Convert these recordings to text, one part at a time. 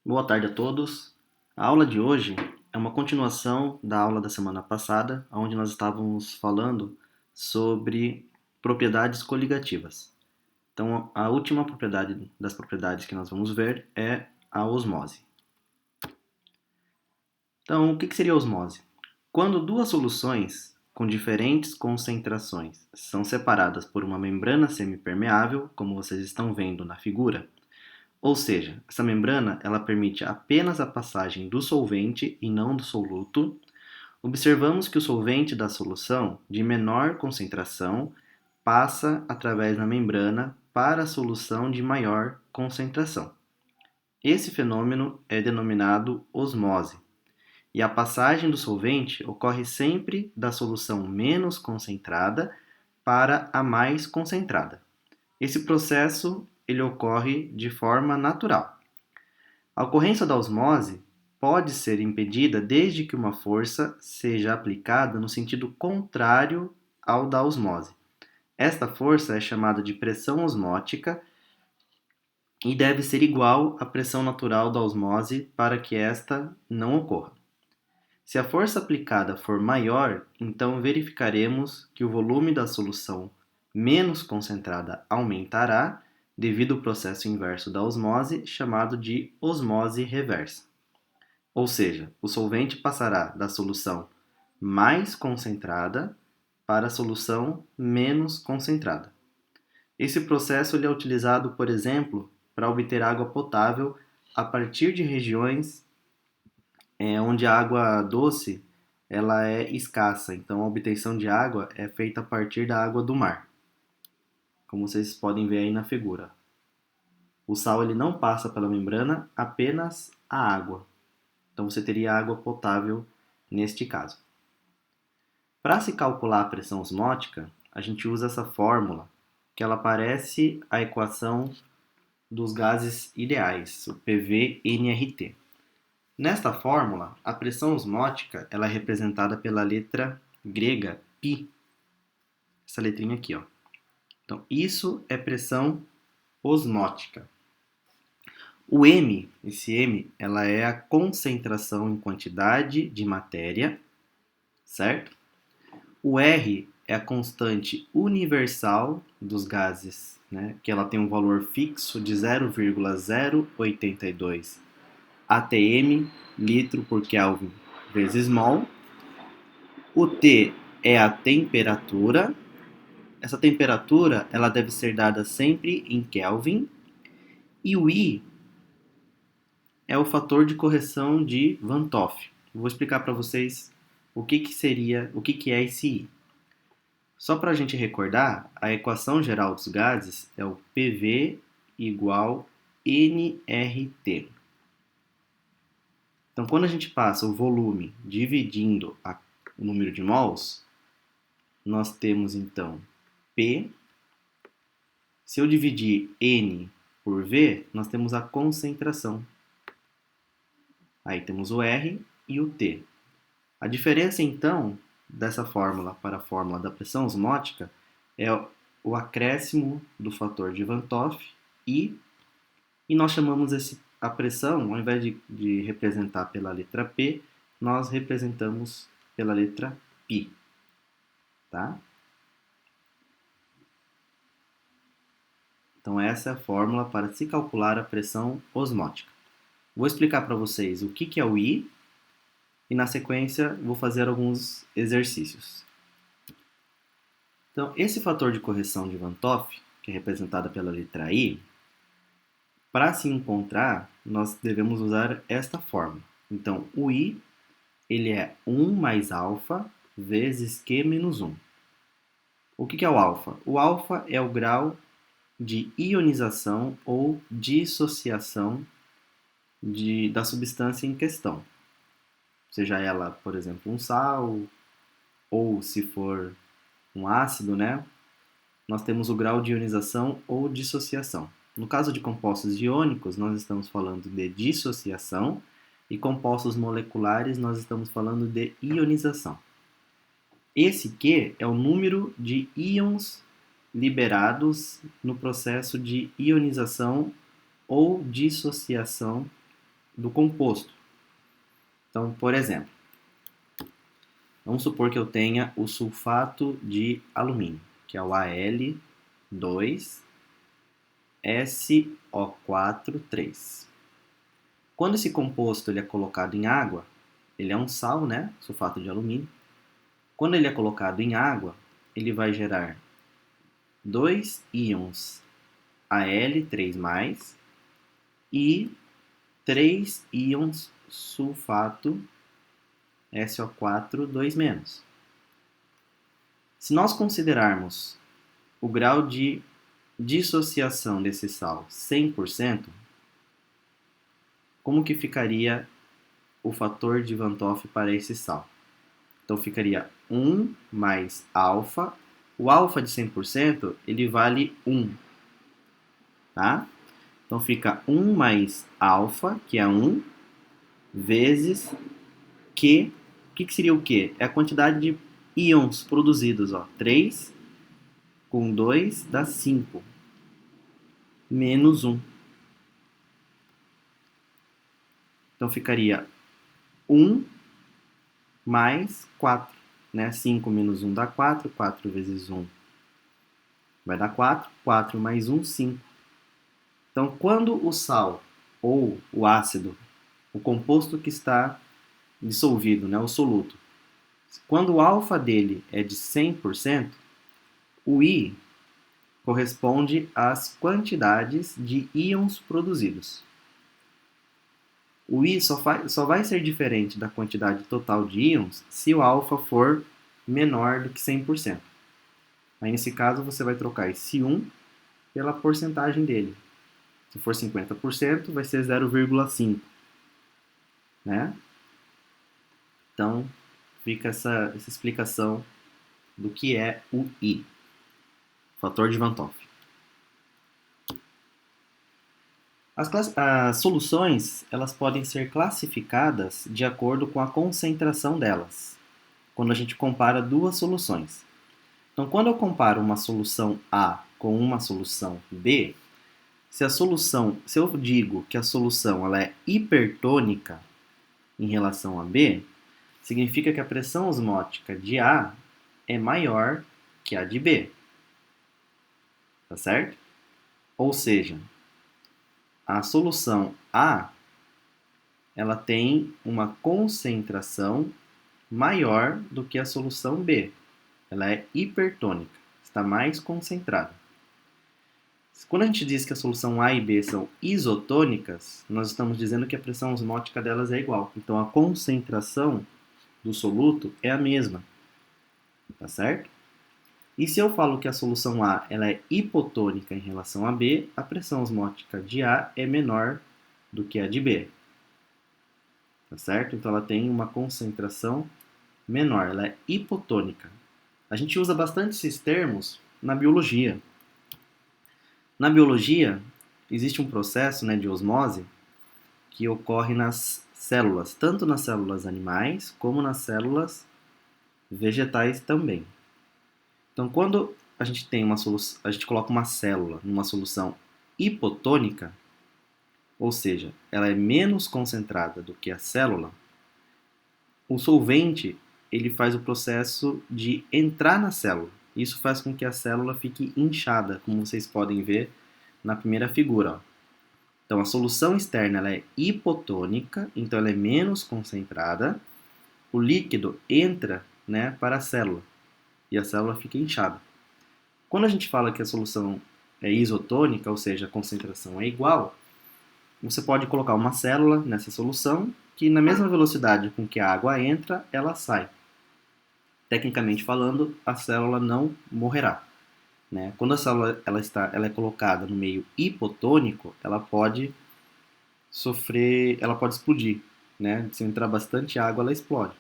Boa tarde a todos. A aula de hoje é uma continuação da aula da semana passada, onde nós estávamos falando sobre propriedades coligativas. Então, a última propriedade das propriedades que nós vamos ver é a osmose. Então, o que seria a osmose? Quando duas soluções com diferentes concentrações são separadas por uma membrana semipermeável, como vocês estão vendo na figura. Ou seja, essa membrana ela permite apenas a passagem do solvente e não do soluto. Observamos que o solvente da solução de menor concentração passa através da membrana para a solução de maior concentração. Esse fenômeno é denominado osmose, e a passagem do solvente ocorre sempre da solução menos concentrada para a mais concentrada. Esse processo ele ocorre de forma natural. A ocorrência da osmose pode ser impedida desde que uma força seja aplicada no sentido contrário ao da osmose. Esta força é chamada de pressão osmótica e deve ser igual à pressão natural da osmose para que esta não ocorra. Se a força aplicada for maior, então verificaremos que o volume da solução menos concentrada aumentará devido ao processo inverso da osmose, chamado de osmose reversa. Ou seja, o solvente passará da solução mais concentrada para a solução menos concentrada. Esse processo ele é utilizado, por exemplo, para obter água potável a partir de regiões onde a água doce ela é escassa, então a obtenção de água é feita a partir da água do mar, como vocês podem ver aí na figura. O sal ele não passa pela membrana, apenas a água. Então você teria água potável neste caso. Para se calcular a pressão osmótica, a gente usa essa fórmula, que ela parece a equação dos gases ideais, o PV-nRT. Nesta fórmula, a pressão osmótica ela é representada pela letra grega π, essa letrinha aqui, ó. Então, isso é pressão osmótica. O M, esse M, ela é a concentração em quantidade de matéria, certo? O R é a constante universal dos gases, né? Que ela tem um valor fixo de 0,082 atm, litro por Kelvin, vezes mol. O T é a temperatura. Essa temperatura ela deve ser dada sempre em Kelvin. E o I é o fator de correção de Van 't Hoff. Vou explicar para vocês o que é esse I. Só para a gente recordar, a equação geral dos gases é o PV igual nRT. Então, quando a gente passa o volume dividindo o número de mols, nós temos então P. Se eu dividir N por V, nós temos a concentração. Aí temos o R e o T. A diferença, então, dessa fórmula para a fórmula da pressão osmótica é o acréscimo do fator de Van 't Hoff I, e nós chamamos a pressão, ao invés de representar pela letra P, nós representamos pela letra π. Tá? Então, essa é a fórmula para se calcular a pressão osmótica. Vou explicar para vocês o que é o I e, na sequência, vou fazer alguns exercícios. Então, esse fator de correção de Van 't Hoff, que é representado pela letra I, para se encontrar, nós devemos usar esta fórmula. Então, o I ele é 1 mais alfa vezes Q menos 1. O que é o alfa? O alfa é o grau de ionização ou dissociação da substância em questão. Seja ela, por exemplo, um sal, ou se for um ácido, né? Nós temos o grau de ionização ou dissociação. No caso de compostos iônicos, nós estamos falando de dissociação, e compostos moleculares, nós estamos falando de ionização. Esse Q é o número de íons liberados no processo de ionização ou dissociação do composto. Então, por exemplo, vamos supor que eu tenha o sulfato de alumínio, que é o Al2SO4,3. Quando esse composto ele é colocado em água, ele é um sal, né? Sulfato de alumínio. Quando ele é colocado em água, ele vai gerar dois íons Al3+, e 3 íons sulfato SO4 2-. Se nós considerarmos o grau de dissociação desse sal 100%, como que ficaria o fator de Van 't Hoff para esse sal? Então ficaria 1 mais alfa. O alfa de 100% ele vale 1, tá? Então fica 1 mais alfa, que é 1, vezes Q. O que seria o Q? É a quantidade de íons produzidos, ó. 3 com 2 dá 5, menos 1. Então ficaria 1 mais 4, né? 5 menos 1 dá 4, 4 vezes 1 vai dar 4, 4 mais 1, 5. Então, quando o sal ou o ácido, o composto que está dissolvido, né, o soluto, quando o alfa dele é de 100%, o I corresponde às quantidades de íons produzidos. O I só vai ser diferente da quantidade total de íons se o alfa for menor do que 100%. Aí, nesse caso, você vai trocar esse 1 pela porcentagem dele. Se for 50%, vai ser 0,5. Né? Então, fica essa explicação do que é o I, fator de Van 't Hoff. As soluções elas podem ser classificadas de acordo com a concentração delas, quando a gente compara duas soluções. Então, quando eu comparo uma solução A com uma solução B, se eu digo que a solução ela é hipertônica em relação a B, significa que a pressão osmótica de A é maior que a de B. Tá certo? Ou seja, a solução A ela tem uma concentração maior do que a solução B. Ela é hipertônica, está mais concentrada. Quando a gente diz que a solução A e B são isotônicas, nós estamos dizendo que a pressão osmótica delas é igual. Então a concentração do soluto é a mesma. Tá certo? E se eu falo que a solução A ela é hipotônica em relação a B, a pressão osmótica de A é menor do que a de B. Tá certo? Então ela tem uma concentração menor, ela é hipotônica. A gente usa bastante esses termos na biologia. Na biologia, existe um processo, né, de osmose que ocorre nas células, tanto nas células animais como nas células vegetais também. Então, quando a gente tem a gente coloca uma célula numa solução hipotônica, ou seja, ela é menos concentrada do que a célula, o solvente ele faz o processo de entrar na célula. Isso faz com que a célula fique inchada, como vocês podem ver na primeira figura. Ó. Então, a solução externa ela é hipotônica, então ela é menos concentrada. O líquido entra, né, para a célula e a célula fica inchada. Quando a gente fala que a solução é isotônica, ou seja, a concentração é igual, você pode colocar uma célula nessa solução que na mesma velocidade com que a água entra, ela sai. Tecnicamente falando, a célula não morrerá. Né? Quando a célula ela é colocada no meio hipotônico, ela pode explodir. Né? Se entrar bastante água, ela explode.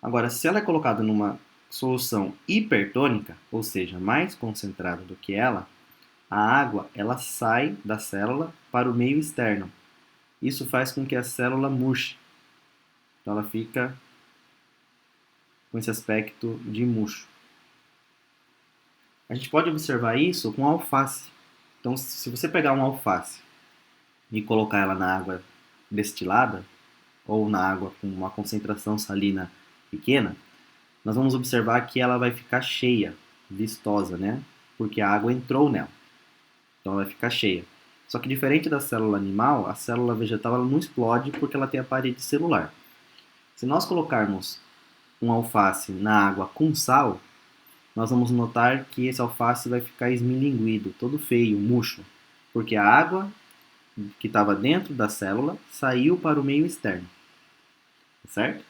Agora, se ela é colocada numa solução hipertônica, ou seja, mais concentrada do que ela, a água ela sai da célula para o meio externo. Isso faz com que a célula murche. Então ela fica com esse aspecto de murcho. A gente pode observar isso com a alface. Então, se você pegar uma alface e colocar ela na água destilada, ou na água com uma concentração salina pequena, nós vamos observar que ela vai ficar cheia, vistosa, né? Porque a água entrou nela. Então ela vai ficar cheia. Só que diferente da célula animal, a célula vegetal ela não explode porque ela tem a parede celular. Se nós colocarmos um alface na água com sal, nós vamos notar que esse alface vai ficar esmilinguido, todo feio, murcho, porque a água que estava dentro da célula saiu para o meio externo, certo?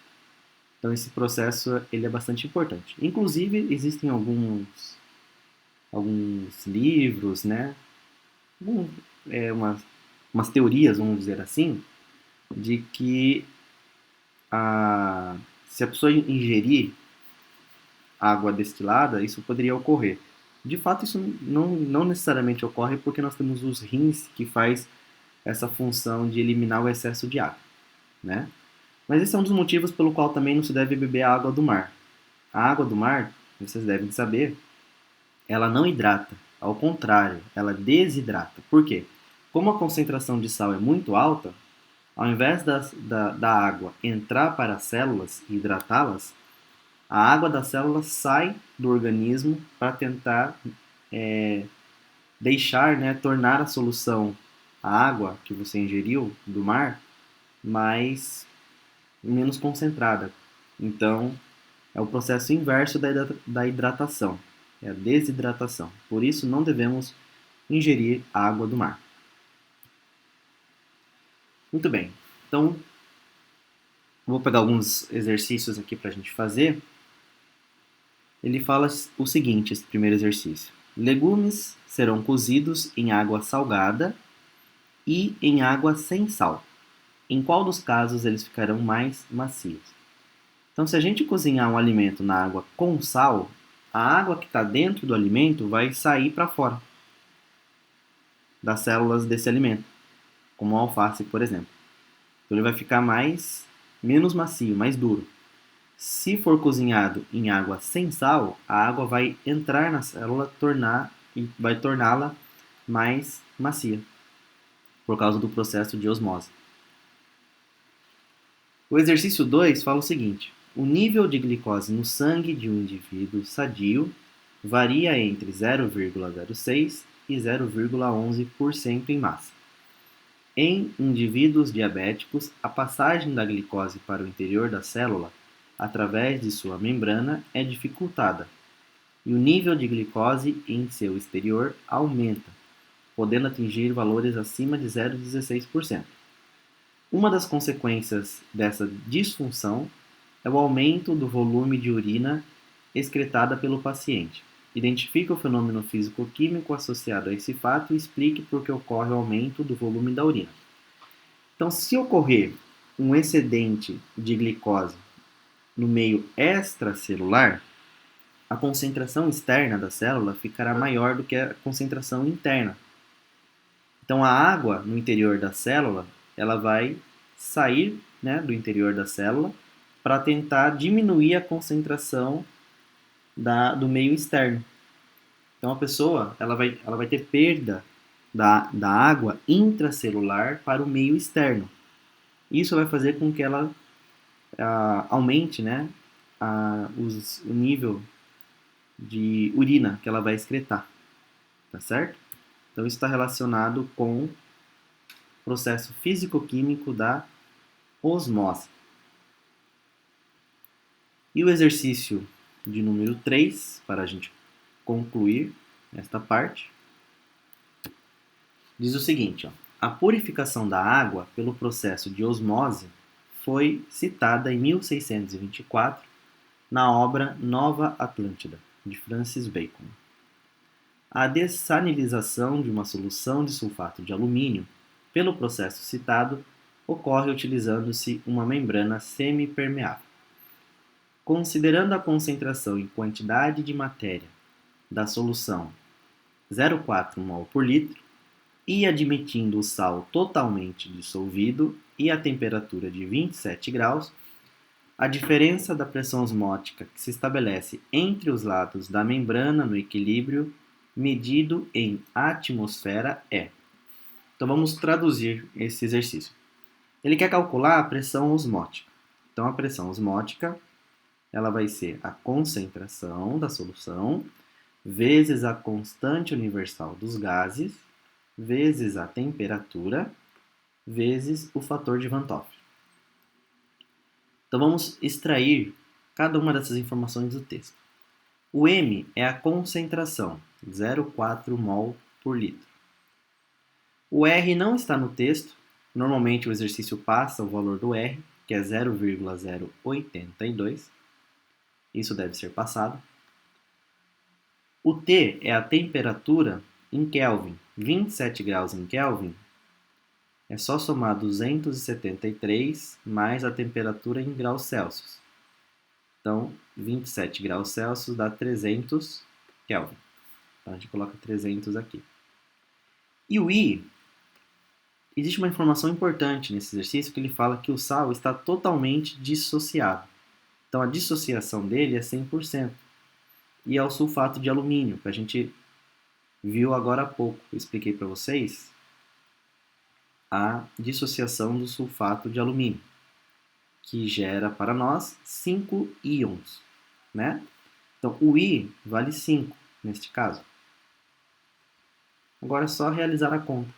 Então esse processo ele é bastante importante. Inclusive existem alguns livros, né? Um, umas teorias, vamos dizer assim, de que se a pessoa ingerir água destilada, isso poderia ocorrer. De fato, isso não necessariamente ocorre porque nós temos os rins que faz essa função de eliminar o excesso de água, né? Mas esse é um dos motivos pelo qual também não se deve beber a água do mar. A água do mar, vocês devem saber, ela não hidrata. Ao contrário, ela desidrata. Por quê? Como a concentração de sal é muito alta, ao invés da água entrar para as células e hidratá-las, a água da célula sai do organismo para tentar deixar, né, tornar a solução, a água que você ingeriu do mar, menos concentrada. Então, é o processo inverso da hidratação, é a desidratação. Por isso, não devemos ingerir água do mar. Muito bem, então vou pegar alguns exercícios aqui para a gente fazer. Ele fala o seguinte, esse primeiro exercício. Legumes serão cozidos em água salgada e em água sem sal. Em qual dos casos eles ficarão mais macios? Então, se a gente cozinhar um alimento na água com sal, a água que está dentro do alimento vai sair para fora das células desse alimento, como o alface, por exemplo. Então, ele vai ficar menos macio, mais duro. Se for cozinhado em água sem sal, a água vai entrar na célula e vai torná-la mais macia, por causa do processo de osmose. O exercício 2 fala o seguinte: o nível de glicose no sangue de um indivíduo sadio varia entre 0,06 e 0,11% em massa. Em indivíduos diabéticos, a passagem da glicose para o interior da célula, através de sua membrana, é dificultada, e o nível de glicose em seu exterior aumenta, podendo atingir valores acima de 0,16%. Uma das consequências dessa disfunção é o aumento do volume de urina excretada pelo paciente. Identifique o fenômeno físico-químico associado a esse fato e explique por que ocorre o aumento do volume da urina. Então, se ocorrer um excedente de glicose no meio extracelular, a concentração externa da célula ficará maior do que a concentração interna. Então, a água no interior da célula ela vai sair, né, do interior da célula para tentar diminuir a concentração do meio externo. Então, a pessoa ela vai ter perda da água intracelular para o meio externo. Isso vai fazer com que ela aumente, né, o nível de urina que ela vai excretar, tá certo? Então isso está relacionado com o processo físico-químico da osmose. E o exercício de número 3, para a gente concluir esta parte, diz o seguinte: a purificação da água pelo processo de osmose foi citada em 1624 na obra Nova Atlântida, de Francis Bacon. A dessalinização de uma solução de sulfato de alumínio, pelo processo citado, ocorre utilizando-se uma membrana semipermeável. Considerando a concentração e quantidade de matéria da solução 0,4 mol por litro e admitindo o sal totalmente dissolvido e a temperatura de 27 graus, a diferença da pressão osmótica que se estabelece entre os lados da membrana no equilíbrio medido em atmosfera é. Então vamos traduzir esse exercício. Ele quer calcular a pressão osmótica. Então, a pressão osmótica ela vai ser a concentração da solução vezes a constante universal dos gases vezes a temperatura vezes o fator de Van 't Hoff. Então, vamos extrair cada uma dessas informações do texto. O M é a concentração, 0,4 mol por litro. O R não está no texto, normalmente o exercício passa o valor do R, que é 0,082. Isso deve ser passado. O T é a temperatura em Kelvin, 27 graus em Kelvin. É só somar 273 mais a temperatura em graus Celsius. Então, 27 graus Celsius dá 300 Kelvin. Então, a gente coloca 300 aqui. E o I, existe uma informação importante nesse exercício que ele fala que o sal está totalmente dissociado. Então, a dissociação dele é 100%. E é o sulfato de alumínio, que a gente viu agora há pouco. Eu expliquei para vocês a dissociação do sulfato de alumínio, que gera para nós 5 íons, né? Então, o I vale 5 neste caso. Agora é só realizar a conta.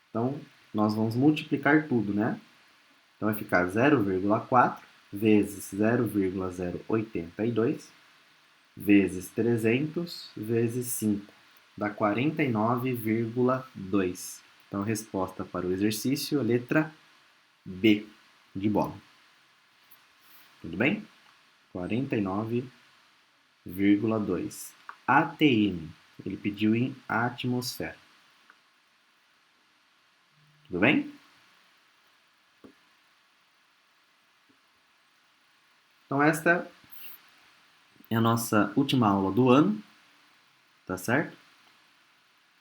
Então, nós vamos multiplicar tudo, né? Então, vai ficar 0,4 vezes 0,082 vezes 300 vezes 5. Dá 49,2. Então, a resposta para o exercício é a letra B, de bola. Tudo bem? 49,2. ATM. Ele pediu em atmosfera. Tudo bem? Então, esta é a nossa última aula do ano, tá certo?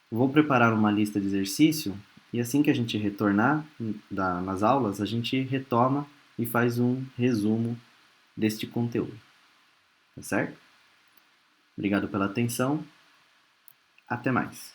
Vou preparar uma lista de exercício e assim que a gente retornar nas aulas, a gente retoma e faz um resumo deste conteúdo, tá certo? Obrigado pela atenção. Até mais.